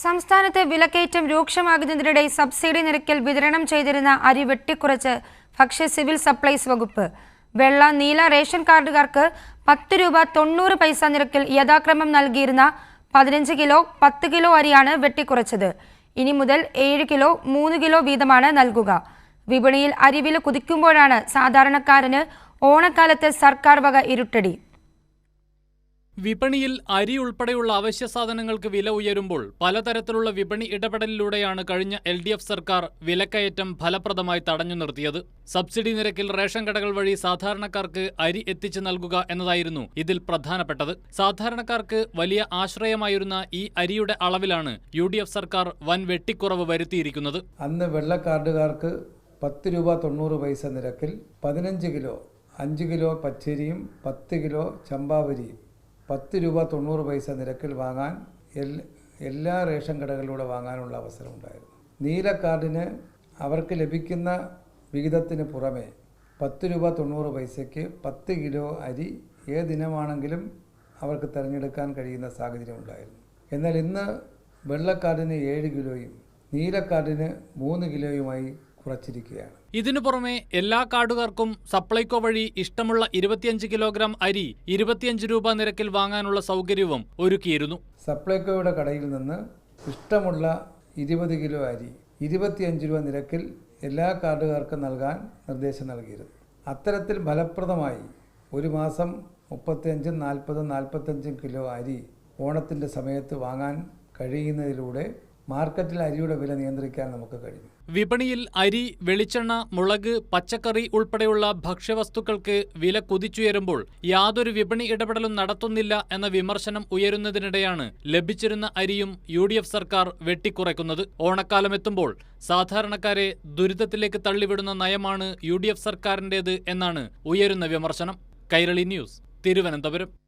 സംസ്ഥാനത്തെ വിലക്കയറ്റം രൂക്ഷമാകുന്നതിനിടെ സബ്സിഡി നിരക്കിൽ വിതരണം ചെയ്തിരുന്ന അരി വെട്ടിക്കുറച്ച് ഭക്ഷ്യ സിവിൽ സപ്ലൈസ് വകുപ്പ്. വെള്ള, നീല റേഷൻ കാർഡുകാർക്ക് 10 രൂപ 90 പൈസ നിരക്കിൽ യഥാക്രമം നൽകിയിരുന്ന 15 കിലോ 10 കിലോ അരിയാണ് വെട്ടിക്കുറച്ചത്. ഇനി മുതൽ 7 കിലോ 3 കിലോ വീതമാണ് നൽകുക. വിപണിയിൽ അരിവില കുതിക്കുമ്പോഴാണ് സാധാരണക്കാരന് ഓണക്കാലത്ത് സർക്കാർ വക ഇരുട്ടടി. വിപണിയിൽ അരി ഉൾപ്പെടെയുള്ള അവശ്യ സാധനങ്ങൾക്ക് വില ഉയരുമ്പോൾ പലതരത്തിലുള്ള വിപണി ഇടപെടലിലൂടെയാണ് കഴിഞ്ഞ LDF സർക്കാർ വിലക്കയറ്റം ഫലപ്രദമായി തടഞ്ഞു നിർത്തിയത്. സബ്സിഡി നിരക്കിൽ റേഷൻ കടകൾ വഴി സാധാരണക്കാർക്ക് അരി എത്തിച്ചു നൽകുക എന്നതായിരുന്നു ഇതിൽ പ്രധാനപ്പെട്ടത്. സാധാരണക്കാർക്ക് വലിയ ആശ്രയമായിരുന്ന ഈ അരിയുടെ അളവിലാണ് UDF സർക്കാർ വൻ വെട്ടിക്കുറവ് വരുത്തിയിരിക്കുന്നത്. അന്ന് വെള്ളക്കാർഡുകാർക്ക് 10 രൂപ 90 പൈസ നിരക്കിൽ 15 കിലോ 5 കിലോ പച്ചരിയും 10 കിലോ ചമ്പാവരിയും 10 രൂപ 90 പൈസ നിരക്കിൽ വാങ്ങാൻ എല്ലാ റേഷൻ കടകളിലൂടെ വാങ്ങാനുള്ള അവസരമുണ്ടായിരുന്നു. നീല കാർഡിന് അവർക്ക് ലഭിക്കുന്ന വിഹിതത്തിന് പുറമെ 10 രൂപ 90 പൈസയ്ക്ക് 10 കിലോ അരി ഏതിനമാണെങ്കിലും അവർക്ക് തിരഞ്ഞെടുക്കാൻ കഴിയുന്ന സാഹചര്യം ഉണ്ടായിരുന്നു. എന്നാൽ ഇന്ന് വെള്ളക്കാർഡിന് 7 കിലോയും നീലക്കാർഡിന് 3 കിലോയുമായി കുറച്ചിരിക്കുകയാണ്. ഇതിനു പുറമെ എല്ലാ കാർഡുകാർക്കും സപ്ലൈകോ വഴി ഇഷ്ടമുള്ള 25 കിലോഗ്രാം അരി 25 രൂപ നിരക്കിൽ വാങ്ങാനുള്ള സൗകര്യവും ഒരുക്കിയിരുന്നു. സപ്ലൈകോയുടെ കടയിൽ നിന്ന് ഇഷ്ടമുള്ള 20 കിലോ അരി 25 രൂപ നിരക്കിൽ എല്ലാ കാർഡുകാർക്കും നൽകാൻ നിർദ്ദേശം നൽകിയിരുന്നു. അത്തരത്തിൽ ഫലപ്രദമായി ഒരു മാസം 35, 40, 45 കിലോ അരി ഓണത്തിൻ്റെ സമയത്ത് വാങ്ങാൻ കഴിയുന്നതിലൂടെ മാർക്കറ്റിൽ അരിയുടെ വില നിയന്ത്രിക്കാൻ നമുക്ക് കഴിഞ്ഞു. വിപണിയിൽ അരി, വെളിച്ചെണ്ണ, മുളക്, പച്ചക്കറി ഉൾപ്പെടെയുള്ള ഭക്ഷ്യവസ്തുക്കൾക്ക് വില കുതിച്ചുയരുമ്പോൾ യാതൊരു വിപണി ഇടപെടലും നടത്തുന്നില്ല എന്ന വിമർശനം ഉയരുന്നതിനിടെയാണ് ലഭിച്ചിരുന്ന അരിയും UDF സർക്കാർ വെട്ടിക്കുറയ്ക്കുന്നത്. ഓണക്കാലമെത്തുമ്പോൾ സാധാരണക്കാരെ ദുരിതത്തിലേക്ക് തള്ളിവിടുന്ന നയമാണ് UDF സർക്കാരിൻ്റേത് എന്നാണ് ഉയരുന്ന വിമർശനം. കൈരളി ന്യൂസ്, തിരുവനന്തപുരം.